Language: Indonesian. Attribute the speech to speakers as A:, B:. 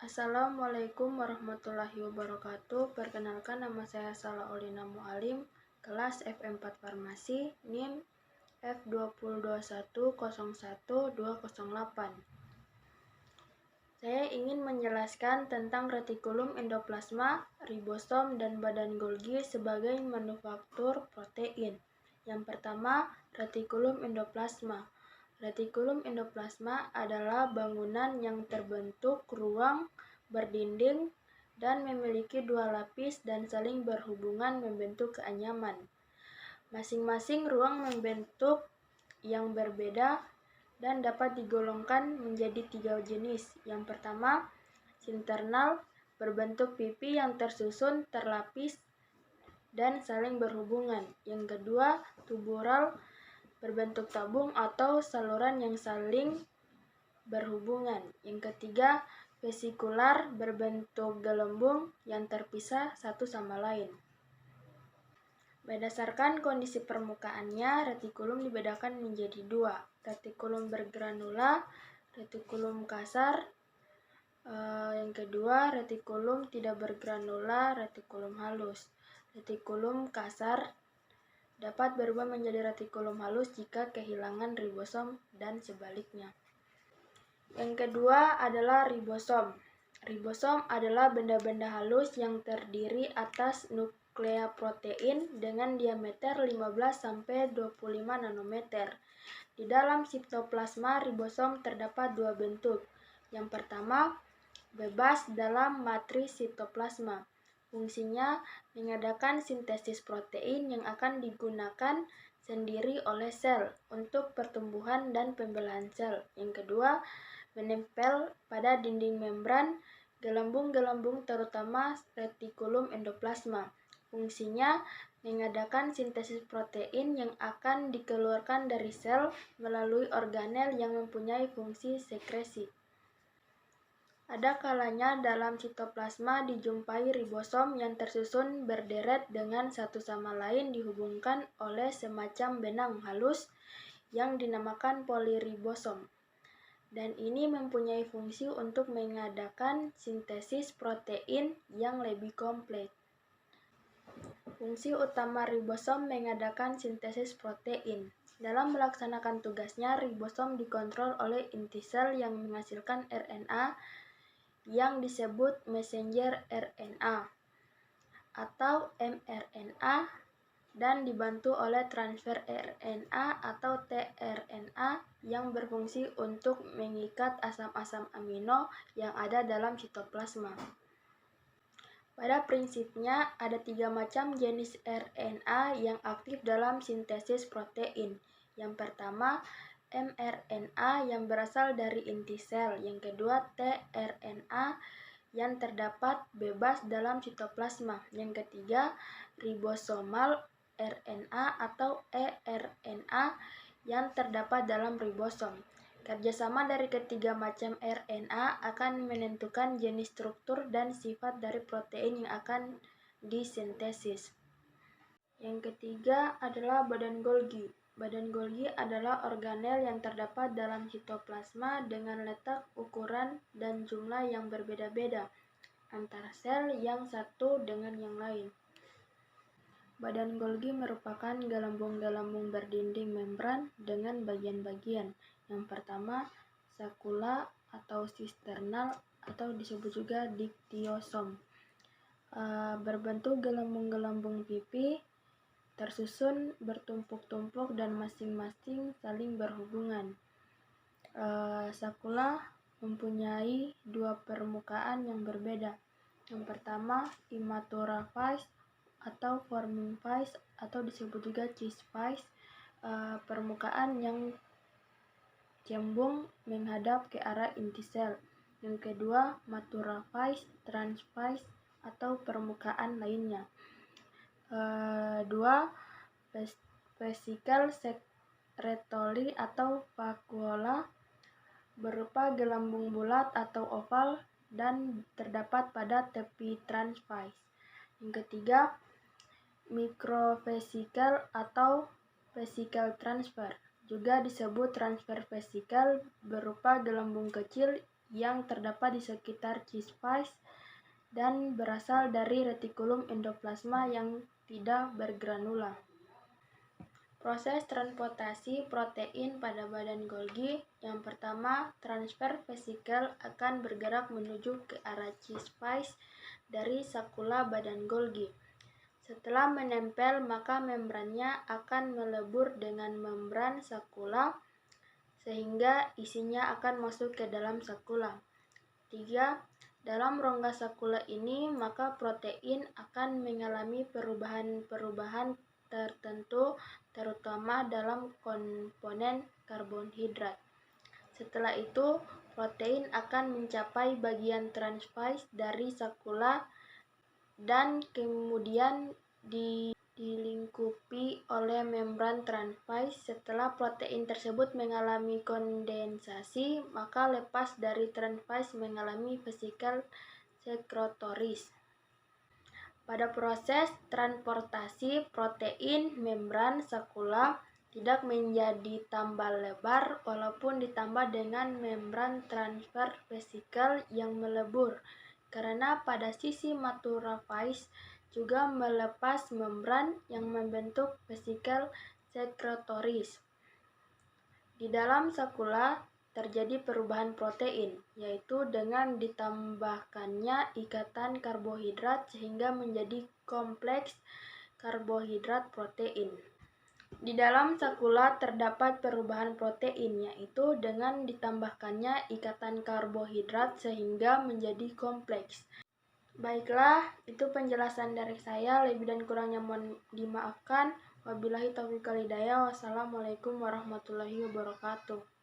A: Assalamualaikum warahmatullahi wabarakatuh. Perkenalkan, nama saya Salaolina Mualim, kelas F4 Farmasi, NIM F202101208. Saya ingin menjelaskan tentang retikulum endoplasma, ribosom, dan badan Golgi sebagai manufaktur protein. Yang pertama, retikulum endoplasma. Retikulum endoplasma adalah bangunan yang terbentuk ruang berdinding dan memiliki dua lapis dan saling berhubungan membentuk keanyaman. Masing-masing ruang membentuk yang berbeda dan dapat digolongkan menjadi tiga jenis. Yang pertama, sinternal, berbentuk pipi yang tersusun, terlapis, dan saling berhubungan. Yang kedua, tubural, berbentuk tabung atau saluran yang saling berhubungan. Yang ketiga, vesikular, berbentuk gelembung yang terpisah satu sama lain. Berdasarkan kondisi permukaannya, retikulum dibedakan menjadi dua, retikulum bergranula, retikulum kasar. Yang kedua, retikulum tidak bergranula, retikulum halus. Retikulum kasar dapat berubah menjadi retikulum halus jika kehilangan ribosom dan sebaliknya. Yang kedua adalah ribosom. Ribosom adalah benda-benda halus yang terdiri atas nuklea protein dengan diameter 15-25 nanometer. Di dalam sitoplasma, ribosom terdapat dua bentuk. Yang pertama, bebas dalam matris sitoplasma. Fungsinya mengadakan sintesis protein yang akan digunakan sendiri oleh sel untuk pertumbuhan dan pembelahan sel. Yang kedua, menempel pada dinding membran gelembung-gelembung terutama retikulum endoplasma. Fungsinya mengadakan sintesis protein yang akan dikeluarkan dari sel melalui organel yang mempunyai fungsi sekresi. Ada kalanya dalam sitoplasma dijumpai ribosom yang tersusun berderet dengan satu sama lain dihubungkan oleh semacam benang halus yang dinamakan poliribosom. Dan ini mempunyai fungsi untuk mengadakan sintesis protein yang lebih kompleks. Fungsi utama ribosom mengadakan sintesis protein. Dalam melaksanakan tugasnya, ribosom dikontrol oleh inti sel yang menghasilkan RNA yang disebut messenger RNA atau mRNA dan dibantu oleh transfer RNA atau tRNA yang berfungsi untuk mengikat asam-asam amino yang ada dalam sitoplasma. Pada prinsipnya, ada tiga macam jenis RNA yang aktif dalam sintesis protein. Yang pertama, mRNA yang berasal dari inti sel. Yang kedua, tRNA yang terdapat bebas dalam sitoplasma. Yang ketiga, ribosomal RNA atau eRNA yang terdapat dalam ribosom. Kerjasama dari ketiga macam RNA akan menentukan jenis struktur dan sifat dari protein yang akan disintesis. Yang ketiga adalah badan Golgi. Badan Golgi adalah organel yang terdapat dalam sitoplasma dengan letak, ukuran, dan jumlah yang berbeda-beda antara sel yang satu dengan yang lain. Badan Golgi merupakan gelembung-gelembung berdinding membran dengan bagian-bagian. Yang pertama, sakula atau sisternal atau disebut juga diktiosom. Berbentuk gelembung-gelembung pipi, tersusun bertumpuk-tumpuk dan masing-masing saling berhubungan. Sakula mempunyai dua permukaan yang berbeda. Yang pertama, immatura phase atau forming phase atau disebut juga cheese phase, permukaan yang cembung menghadap ke arah inti sel. Yang kedua, matura phase, trans phase atau permukaan lainnya. Dua, vesicle secretory atau vakuola berupa gelembung bulat atau oval dan terdapat pada tepi trans phase. Yang ketiga, microvesicle atau vesicle transfer, juga disebut transfer vesicle, berupa gelembung kecil yang terdapat di sekitar C-spike dan berasal dari retikulum endoplasma yang tidak bergranula. Proses transportasi protein pada badan Golgi. Yang pertama, transfer vesikel akan bergerak menuju ke arah C-spike dari sakula badan Golgi. Setelah menempel, maka membrannya akan melebur dengan membran sakula sehingga isinya akan masuk ke dalam sakula. 3. Dalam rongga sakula ini, maka protein akan mengalami perubahan-perubahan tertentu, terutama dalam komponen karbohidrat. Setelah itu, protein akan mencapai bagian transphase dari sakula dan kemudian dilingkupi oleh membran transphase. Setelah protein tersebut mengalami kondensasi, maka lepas dari transphase mengalami vesikel sekretoris. Pada proses transportasi protein, membran sakula tidak menjadi tambah lebar walaupun ditambah dengan membran transfer vesikel yang melebur, karena pada sisi maturafase juga melepas membran yang membentuk vesikel sekretoris. Di dalam sakula terjadi perubahan protein, yaitu dengan ditambahkannya ikatan karbohidrat sehingga menjadi kompleks karbohidrat protein. Di dalam sakula terdapat perubahan protein, yaitu dengan ditambahkannya ikatan karbohidrat sehingga menjadi kompleks. Baiklah, itu penjelasan dari saya. Lebih dan kurangnya mohon dimaafkan. Wabillahi taufiq wal hidayah. Wassalamualaikum warahmatullahi wabarakatuh.